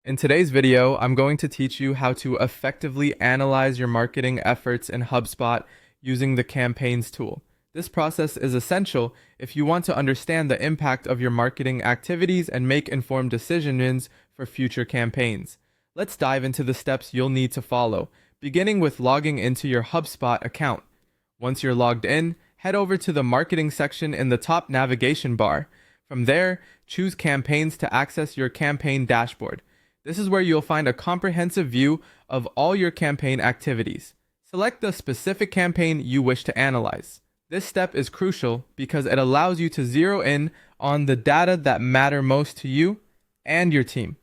In today's video, I'm going to teach you how to effectively analyze your marketing efforts in HubSpot using the Campaigns tool. This process is essential if you want to understand the impact of your marketing activities and make informed decisions for future campaigns. Let's dive into the steps you'll need to follow, beginning with logging into your HubSpot account. Once you're logged in, head over to the marketing section in the top navigation bar. From there, choose Campaigns to access your campaign dashboard. This is where you'll find a comprehensive view of all your campaign activities. Select the specific campaign you wish to analyze. This step is crucial because it allows you to zero in on the data that matter most to you and your team,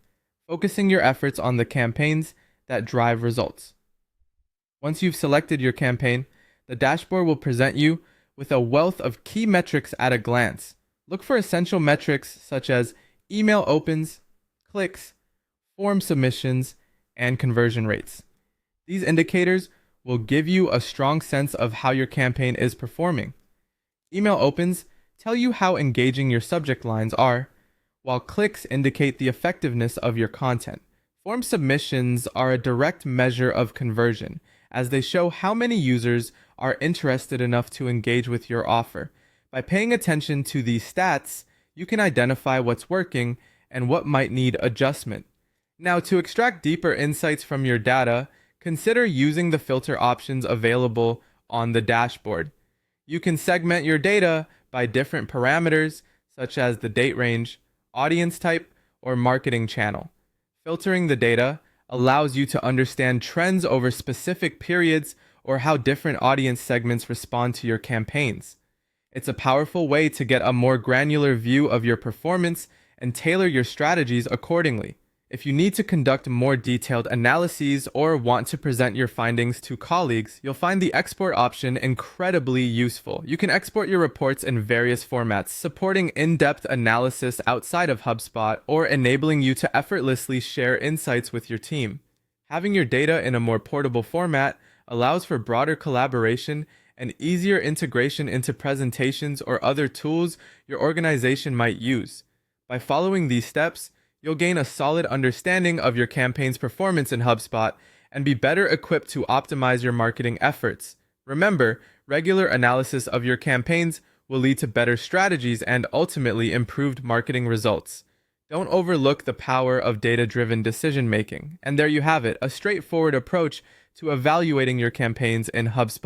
focusing your efforts on the campaigns that drive results. Once you've selected your campaign, the dashboard will present you with a wealth of key metrics at a glance. Look for essential metrics such as email opens, clicks, form submissions, and conversion rates. These indicators will give you a strong sense of how your campaign is performing. Email opens tell you how engaging your subject lines are, while clicks indicate the effectiveness of your content. Form submissions are a direct measure of conversion, as they show how many users are interested enough to engage with your offer. By paying attention to these stats, you can identify what's working and what might need adjustment. Now, to extract deeper insights from your data, consider using the filter options available on the dashboard. You can segment your data by different parameters, such as the date range, audience type, or marketing channel. Filtering the data allows you to understand trends over specific periods or how different audience segments respond to your campaigns. It's a powerful way to get a more granular view of your performance and tailor your strategies accordingly. If you need to conduct more detailed analyses or want to present your findings to colleagues, you'll find the export option incredibly useful. You can export your reports in various formats, supporting in-depth analysis outside of HubSpot or enabling you to effortlessly share insights with your team. Having your data in a more portable format allows for broader collaboration and easier integration into presentations or other tools your organization might use. By following these steps, you'll gain a solid understanding of your campaign's performance in HubSpot and be better equipped to optimize your marketing efforts. Remember, regular analysis of your campaigns will lead to better strategies and ultimately improved marketing results. Don't overlook the power of data-driven decision-making. And there you have it, a straightforward approach to evaluating your campaigns in HubSpot.